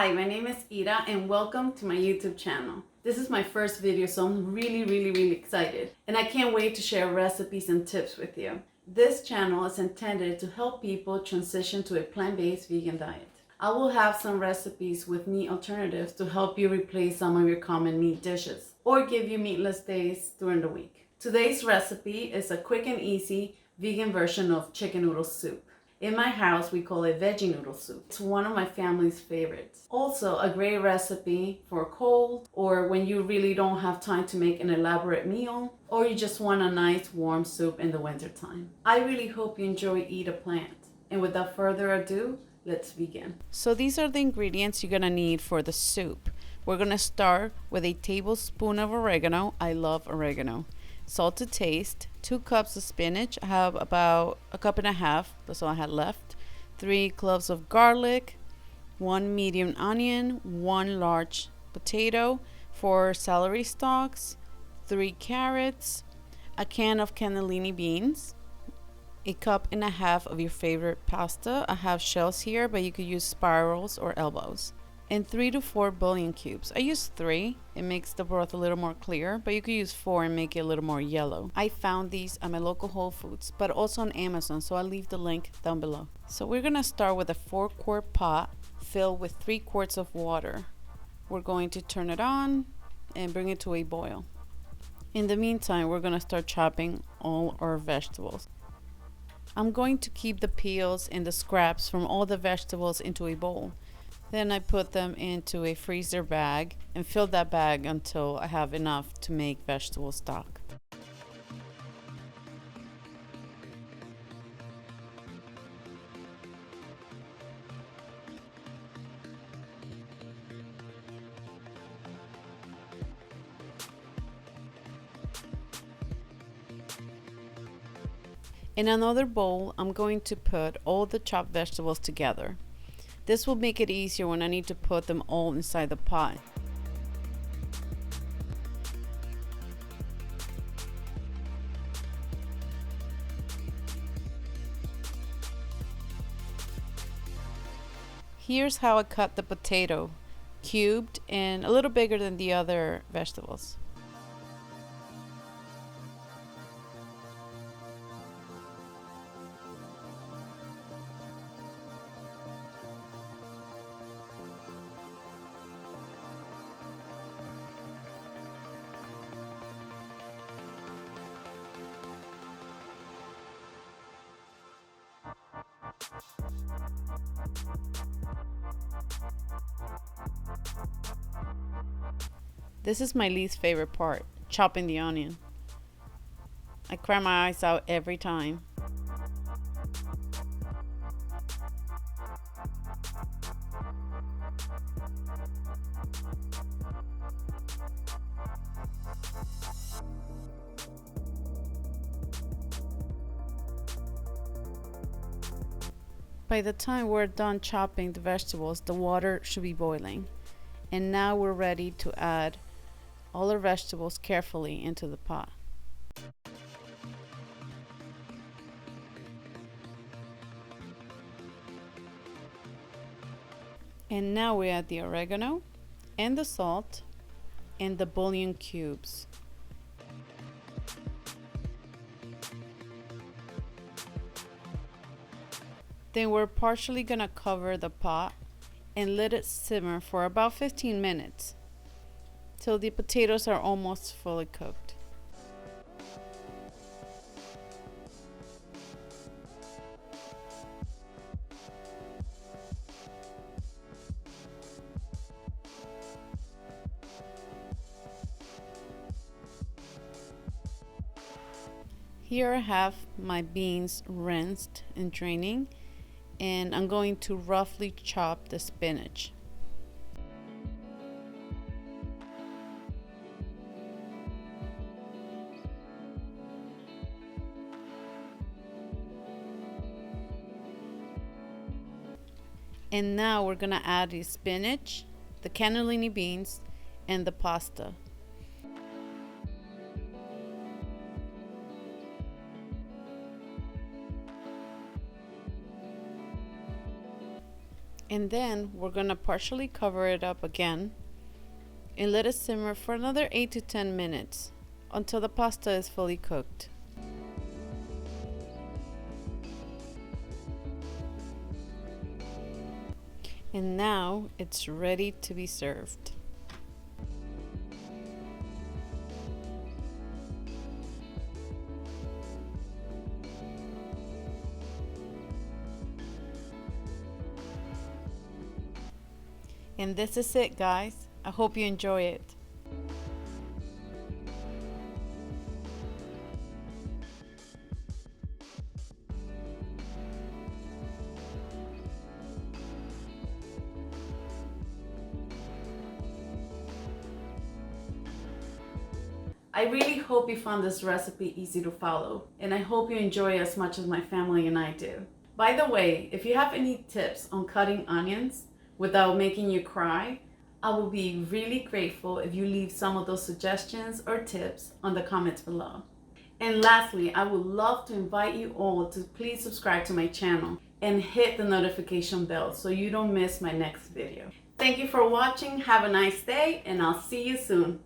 Hi, my name is Ira and welcome to my YouTube channel. This is my first video, so I'm really excited and I can't wait to share recipes and tips with you. This channel is intended to help people transition to a plant-based vegan diet. I will have some recipes with meat alternatives to help you replace some of your common meat dishes or give you meatless days during the week. Today's recipe is a quick and easy vegan version of chicken noodle soup. In my house, we call it veggie noodle soup. It's one of my family's favorites. Also, a great recipe for cold or when you really don't have time to make an elaborate meal or you just want a nice warm soup in the wintertime. I really hope you enjoy Eat a Plant. And without further ado, let's begin. So these are the ingredients you're gonna need for the soup. We're gonna start with a tablespoon of oregano. I love oregano. Salt to taste, 2 cups of spinach. I have about a cup and a half, that's all I had left. 3 cloves of garlic, 1 medium onion, 1 large potato, 4 celery stalks, 3 carrots, a can of cannellini beans, a cup and a half of your favorite pasta. I have shells here, but you could use spirals or elbows. And 3 to 4 bouillon cubes. I use 3. It makes the broth a little more clear, but you could use 4 and make it a little more yellow. I found these at my local Whole Foods, but also on Amazon, so I'll leave the link down below. So we're gonna start with a 4-quart pot filled with 3 quarts of water. We're going to turn it on and bring it to a boil. In the meantime, we're gonna start chopping all our vegetables. I'm going to keep the peels and the scraps from all the vegetables into a bowl. Then I put them into a freezer bag and fill that bag until I have enough to make vegetable stock. In another bowl, I'm going to put all the chopped vegetables together. This will make it easier when I need to put them all inside the pot. Here's how I cut the potato, cubed and a little bigger than the other vegetables. This is my least favorite part, chopping the onion. I cry my eyes out every time. By the time we're done chopping the vegetables, the water should be boiling. And now we're ready to add all our vegetables carefully into the pot. And now we add the oregano and the salt and the bouillon cubes. Then we're partially gonna cover the pot and let it simmer for about 15 minutes till the potatoes are almost fully cooked. Here I have my beans rinsed and draining, and I'm going to roughly chop the spinach. And now we're gonna add the spinach, the cannellini beans, and the pasta. And then we're gonna partially cover it up again and let it simmer for another 8 to 10 minutes until the pasta is fully cooked. And now it's ready to be served. And this is it, guys. I hope you enjoy it. I really hope you found this recipe easy to follow, and I hope you enjoy it as much as my family and I do. By the way, if you have any tips on cutting onions without making you cry, I will be really grateful if you leave some of those suggestions or tips on the comments below. And lastly, I would love to invite you all to please subscribe to my channel and hit the notification bell so you don't miss my next video. Thank you for watching, have a nice day, and I'll see you soon.